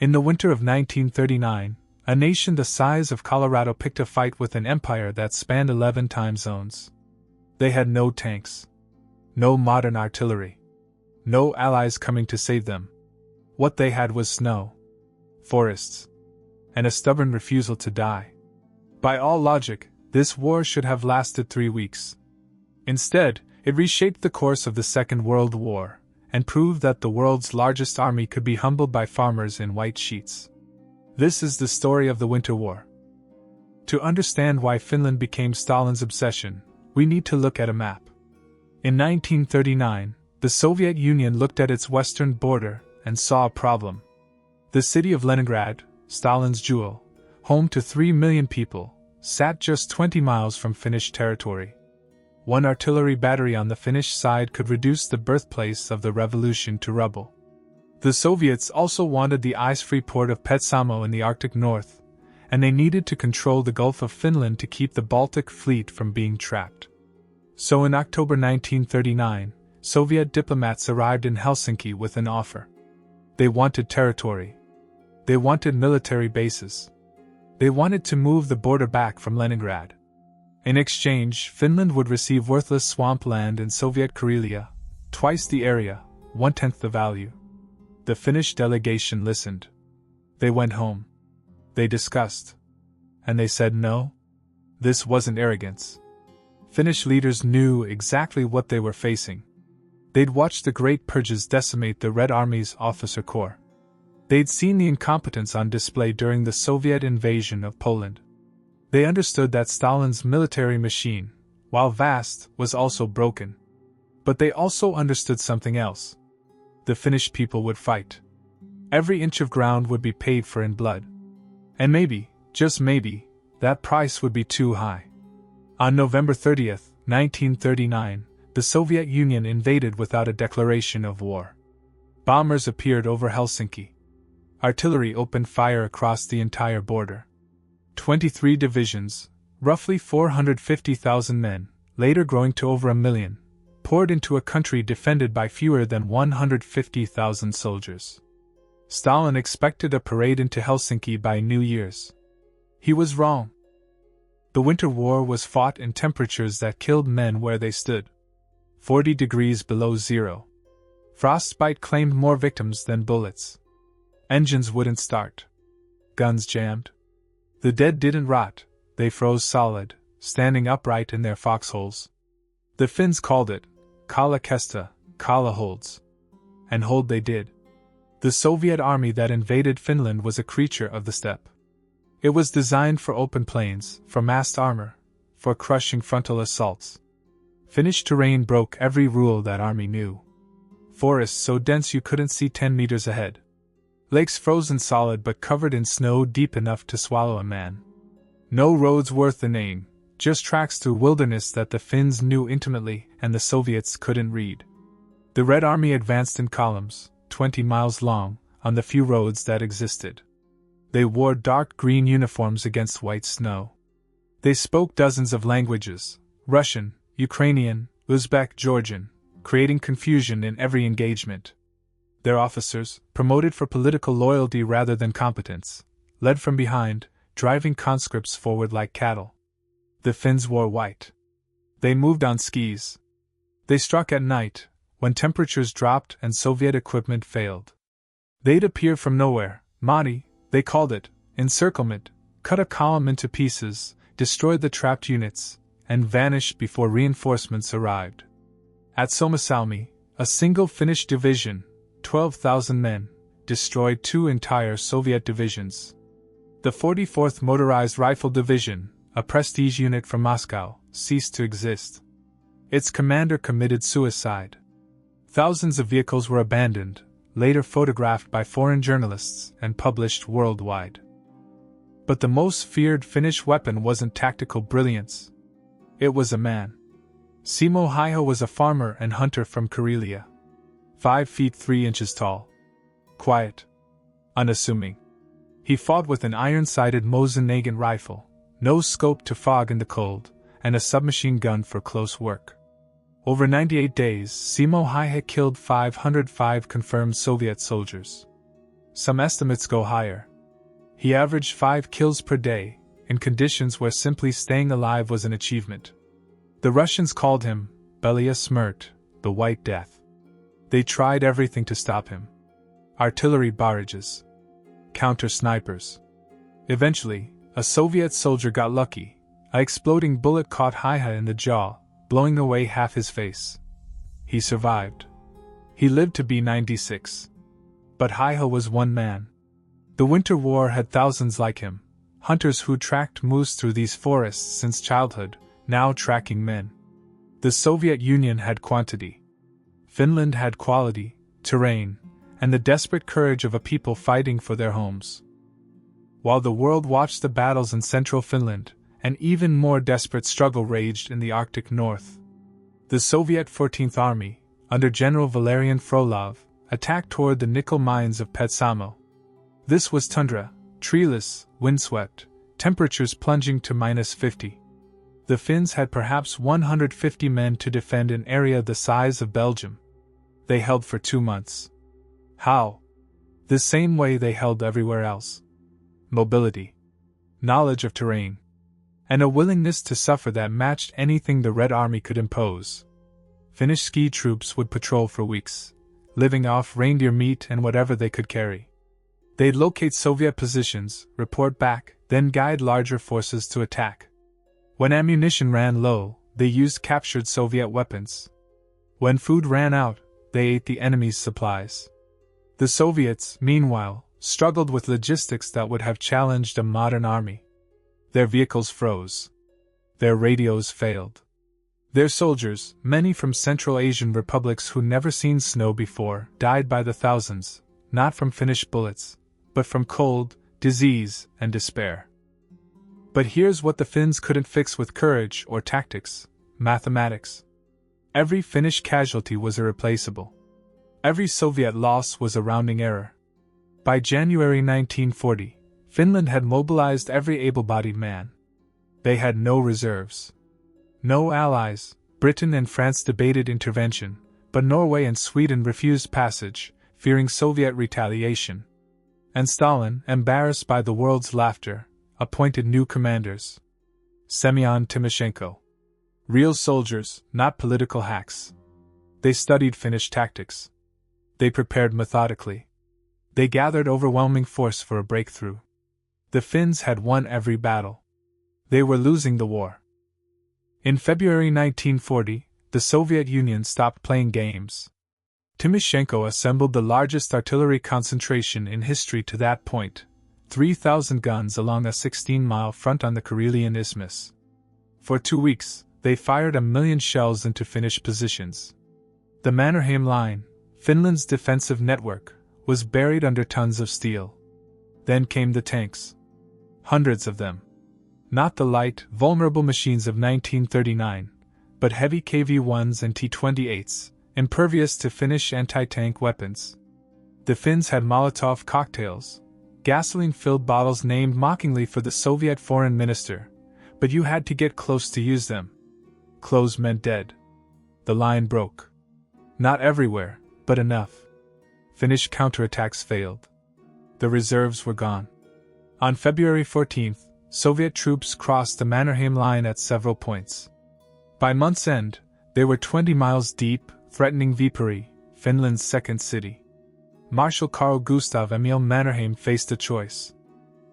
In the winter of 1939, a nation the size of Colorado picked a fight with an empire that spanned 11 time zones. They had no tanks, no modern artillery, no allies coming to save them. What they had was snow, forests, and a stubborn refusal to die. By all logic, this war should have lasted 3 weeks. Instead, it reshaped the course of the Second World War, and proved that the world's largest army could be humbled by farmers in white sheets. This is the story of the Winter War. To understand why Finland became Stalin's obsession, we need to look at a map. In 1939, the Soviet Union looked at its western border and saw a problem. The city of Leningrad, Stalin's jewel, home to 3 million people, sat just 20 miles from Finnish territory. One artillery battery on the Finnish side could reduce the birthplace of the revolution to rubble. The Soviets also wanted the ice-free port of Petsamo in the Arctic North, and they needed to control the Gulf of Finland to keep the Baltic Fleet from being trapped. So in October 1939, Soviet diplomats arrived in Helsinki with an offer. They wanted territory. They wanted military bases. They wanted to move the border back from Leningrad. In exchange, Finland would receive worthless swamp land in Soviet Karelia, twice the area, 1/10 the value. The Finnish delegation listened. They went home. They discussed. And they said no. This wasn't arrogance. Finnish leaders knew exactly what they were facing. They'd watched the Great Purges decimate the Red Army's officer corps. They'd seen the incompetence on display during the Soviet invasion of Poland. They understood that Stalin's military machine, while vast, was also broken. But they also understood something else. The Finnish people would fight. Every inch of ground would be paid for in blood. And maybe, just maybe, that price would be too high. On November 30th, 1939, the Soviet Union invaded without a declaration of war. Bombers appeared over Helsinki. Artillery opened fire across the entire border. 23 divisions, roughly 450,000 men, later growing to over 1 million, poured into a country defended by fewer than 150,000 soldiers. Stalin expected a parade into Helsinki by New Year's. He was wrong. The Winter War was fought in temperatures that killed men where they stood. 40 degrees below zero. Frostbite claimed more victims than bullets. Engines wouldn't start. Guns jammed. The dead didn't rot, they froze solid, standing upright in their foxholes. The Finns called it Kalla Kesta, Kalla holds. And hold they did. The Soviet army that invaded Finland was a creature of the steppe. It was designed for open plains, for massed armor, for crushing frontal assaults. Finnish terrain broke every rule that army knew. Forests so dense you couldn't see 10 meters ahead. Lakes frozen solid but covered in snow deep enough to swallow a man. No roads worth the name, just tracks through wilderness that the Finns knew intimately and the Soviets couldn't read. The Red Army advanced in columns, 20 miles long, on the few roads that existed. They wore dark green uniforms against white snow. They spoke dozens of languages, Russian, Ukrainian, Uzbek, Georgian, creating confusion in every engagement. Their officers, promoted for political loyalty rather than competence, led from behind, driving conscripts forward like cattle. The Finns wore white. They moved on skis. They struck at night, when temperatures dropped and Soviet equipment failed. They'd appear from nowhere, Motti, they called it, encirclement, cut a column into pieces, destroyed the trapped units, and vanish before reinforcements arrived. At Suomussalmi, a single Finnish division, 12,000 men, destroyed 2 entire Soviet divisions. The 44th Motorized Rifle Division, a prestige unit from Moscow, ceased to exist. Its commander committed suicide. Thousands of vehicles were abandoned, later photographed by foreign journalists and published worldwide. But the most feared Finnish weapon wasn't tactical brilliance. It was a man. Simo Häyhä was a farmer and hunter from Karelia. 5 feet 3 inches tall. Quiet. Unassuming. He fought with an iron-sighted Mosin-Nagant rifle, no scope to fog in the cold, and a submachine gun for close work. Over 98 days, Simo Häyhä killed 505 confirmed Soviet soldiers. some estimates go higher. He averaged 5 kills per day, in conditions where simply staying alive was an achievement. The Russians called him Belia Smrt, the White Death. They tried everything to stop him. Artillery barrages, counter-snipers. Eventually, a Soviet soldier got lucky. An exploding bullet caught Häyhä in the jaw, blowing away half his face. He survived. He lived to be 96. But Häyhä was one man. The Winter War had thousands like him, hunters who tracked moose through these forests since childhood, now tracking men. The Soviet Union had quantity. Finland had quality, terrain, and the desperate courage of a people fighting for their homes. While the world watched the battles in central Finland, an even more desperate struggle raged in the Arctic North. The Soviet 14th Army, under General Valerian Frolov, attacked toward the nickel mines of Petsamo. This was tundra, treeless, windswept, temperatures plunging to -50. The Finns had perhaps 150 men to defend an area the size of Belgium. They held for 2 months. How? The same way they held everywhere else. Mobility, knowledge of terrain, and a willingness to suffer that matched anything the Red Army could impose. Finnish ski troops would patrol for weeks, living off reindeer meat and whatever they could carry. They'd locate Soviet positions, report back, then guide larger forces to attack. When ammunition ran low, they used captured Soviet weapons. When food ran out, they ate the enemy's supplies. The Soviets, meanwhile, struggled with logistics that would have challenged a modern army. Their vehicles froze. Their radios failed. Their soldiers, many from Central Asian republics who'd never seen snow before, died by the thousands, not from Finnish bullets, but from cold, disease, and despair. But here's what the Finns couldn't fix with courage or tactics: mathematics. Every Finnish casualty was irreplaceable. Every Soviet loss was a rounding error. By January 1940, Finland had mobilized every able-bodied man. They had no reserves. No allies. Britain and France debated intervention, but Norway and Sweden refused passage, fearing Soviet retaliation. And Stalin, embarrassed by the world's laughter, appointed new commanders. Semyon Timoshenko. Real soldiers, not political hacks. They studied Finnish tactics. They prepared methodically. They gathered overwhelming force for a breakthrough. The Finns had won every battle. They were losing the war. In February 1940, the Soviet Union stopped playing games. Timoshenko assembled the largest artillery concentration in history to that point, 3,000 guns along a 16-mile front on the Karelian Isthmus. For 2 weeks, they fired 1 million shells into Finnish positions. The Mannerheim Line, Finland's defensive network, was buried under tons of steel. Then came the tanks. Hundreds of them. Not the light, vulnerable machines of 1939, but heavy KV-1s and T-28s, impervious to Finnish anti-tank weapons. The Finns had Molotov cocktails, gasoline-filled bottles named mockingly for the Soviet foreign minister, but you had to get close to use them. Close meant dead. The line broke. Not everywhere, but enough. Finnish counterattacks failed. The reserves were gone. On February 14th, Soviet troops crossed the Mannerheim Line at several points. By month's end, they were 20 miles deep, threatening Viipuri, Finland's second city. Marshal Carl Gustav Emil Mannerheim faced a choice.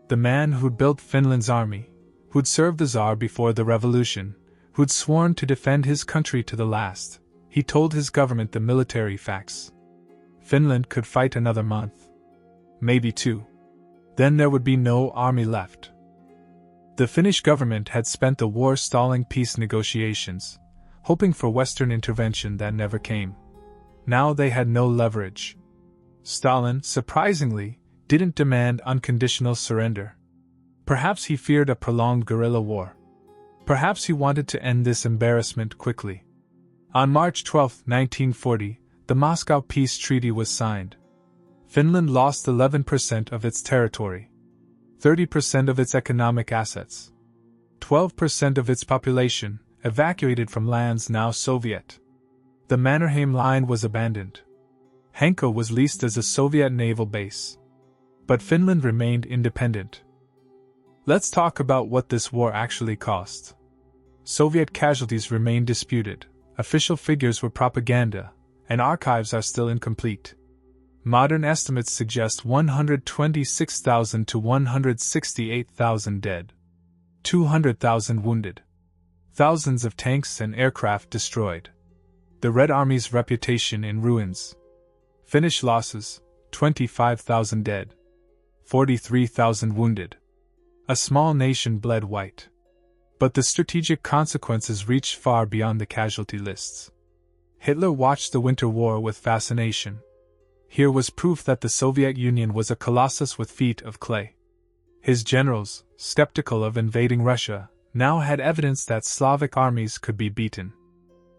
The man who'd built Finland's army, who'd served the Tsar before the revolution, who'd sworn to defend his country to the last, he told his government the military facts. Finland could fight another month. Maybe 2. Then there would be no army left. The Finnish government had spent the war stalling peace negotiations, hoping for Western intervention that never came. Now they had no leverage. Stalin, surprisingly, didn't demand unconditional surrender. Perhaps he feared a prolonged guerrilla war. Perhaps he wanted to end this embarrassment quickly. On March 12, 1940, the Moscow Peace Treaty was signed. Finland lost 11% of its territory, 30% of its economic assets, 12% of its population, evacuated from lands now Soviet. The Mannerheim Line was abandoned. Hanko was leased as a Soviet naval base. but Finland remained independent. Let's talk about what this war actually cost. Soviet casualties remain disputed, official figures were propaganda, and archives are still incomplete. Modern estimates suggest 126,000 to 168,000 dead, 200,000 wounded, thousands of tanks and aircraft destroyed. The Red Army's reputation in ruins. Finnish losses, 25,000 dead, 43,000 wounded. A small nation bled white. But the strategic consequences reached far beyond the casualty lists. Hitler watched the Winter War with fascination. Here was proof that the Soviet Union was a colossus with feet of clay. His generals, skeptical of invading Russia, now had evidence that Slavic armies could be beaten.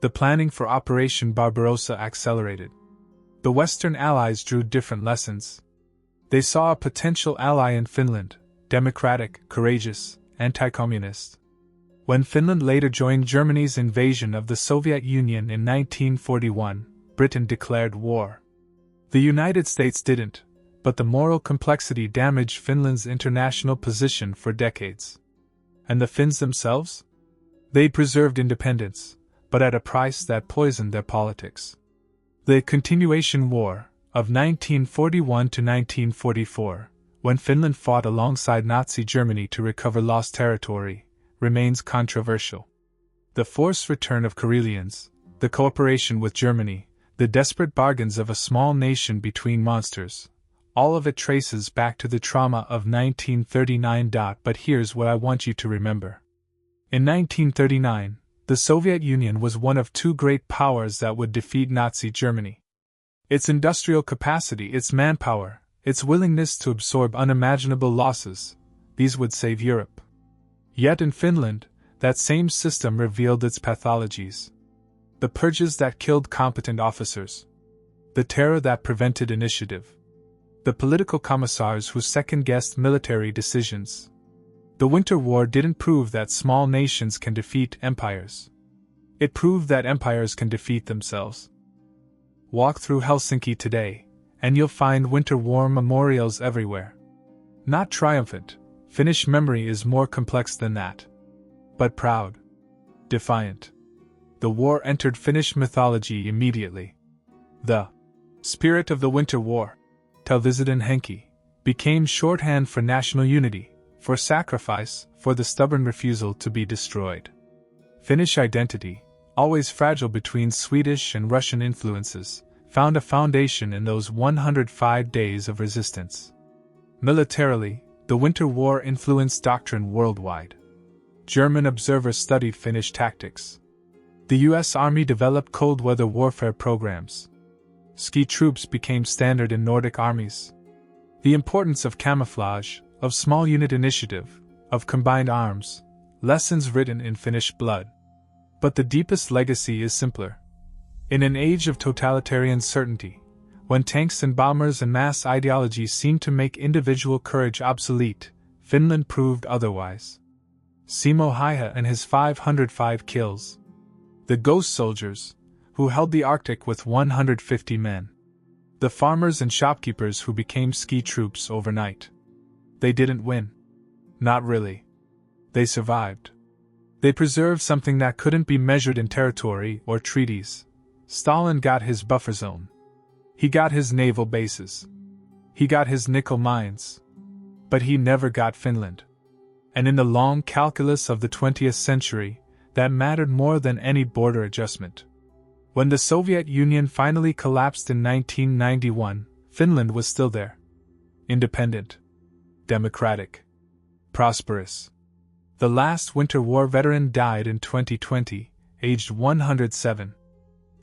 The planning for Operation Barbarossa accelerated. The Western Allies drew different lessons. They saw a potential ally in Finland, democratic, courageous, anti-communist. When Finland later joined Germany's invasion of the Soviet Union in 1941, Britain declared war. The United States didn't, but the moral complexity damaged Finland's international position for decades. And the Finns themselves? They preserved independence, but at a price that poisoned their politics. The Continuation War, of 1941 to 1944, when Finland fought alongside Nazi Germany to recover lost territory, remains controversial. The forced return of Karelians, the cooperation with Germany, the desperate bargains of a small nation between monsters, all of it traces back to the trauma of 1939. But here's what I want you to remember. In 1939, the Soviet Union was one of two great powers that would defeat Nazi Germany. Its industrial capacity, its manpower, its willingness to absorb unimaginable losses, these would save Europe. Yet in Finland, that same system revealed its pathologies. The purges that killed competent officers. The terror that prevented initiative. The political commissars who second-guessed military decisions. The Winter War didn't prove that small nations can defeat empires. It proved that empires can defeat themselves. Walk through Helsinki today, and you'll find Winter War memorials everywhere. Not triumphant, Finnish memory is more complex than that. But proud. Defiant. The war entered Finnish mythology immediately. The spirit of the Winter War, Talvisodan henki, became shorthand for national unity, for sacrifice, for the stubborn refusal to be destroyed. Finnish identity, always fragile between Swedish and Russian influences, found a foundation in those 105 days of resistance. Militarily, the Winter War influenced doctrine worldwide. German observers studied Finnish tactics. The U.S. Army developed cold weather warfare programs. Ski troops became standard in Nordic armies. The importance of camouflage, of small unit initiative, of combined arms, lessons written in Finnish blood. But the deepest legacy is simpler. In an age of totalitarian certainty, when tanks and bombers and mass ideology seemed to make individual courage obsolete, Finland proved otherwise. Simo Häyhä and his 505 kills. The ghost soldiers, who held the Arctic with 150 men. The farmers and shopkeepers who became ski troops overnight. They didn't win. Not really. They survived. They preserved something that couldn't be measured in territory or treaties. Stalin got his buffer zone. He got his naval bases. He got his nickel mines. But he never got Finland. And in the long calculus of the 20th century, that mattered more than any border adjustment. When the Soviet Union finally collapsed in 1991, Finland was still there. Independent. Democratic. Prosperous. The last Winter War veteran died in 2020, aged 107.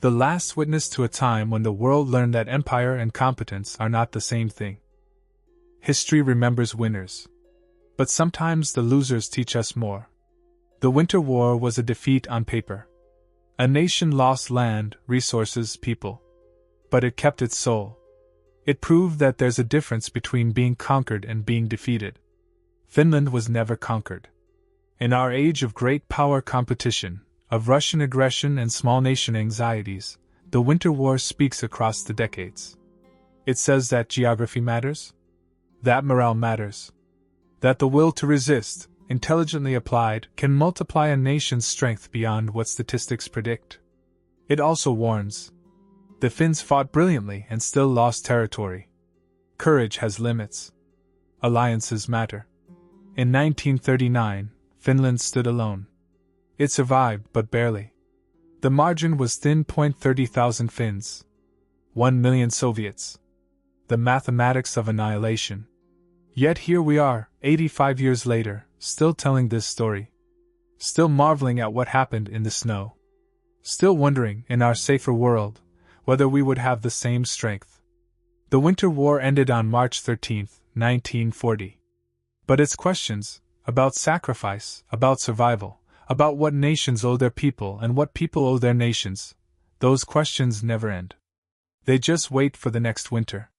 The last witness to a time when the world learned that empire and competence are not the same thing. History remembers winners. But sometimes the losers teach us more. The Winter War was a defeat on paper. A nation lost land, resources, people. But it kept its soul. It proved that there's a difference between being conquered and being defeated. Finland was never conquered. In our age of great power competition, of Russian aggression and small nation anxieties, the Winter War speaks across the decades. It says that geography matters. That morale matters. That the will to resist, intelligently applied, can multiply a nation's strength beyond what statistics predict. It also warns. The Finns fought brilliantly and still lost territory. Courage has limits. Alliances matter. In 1939, Finland stood alone. It survived, but barely. The margin was thin. 30,000 Finns. 1 million Soviets. The mathematics of annihilation. Yet here we are, 85 years later, still telling this story. Still marveling at what happened in the snow. Still wondering, in our safer world, whether we would have the same strength. The Winter War ended on March 13, 1940. But its questions, about sacrifice, about survival, about what nations owe their people and what people owe their nations, those questions never end. They just wait for the next winter.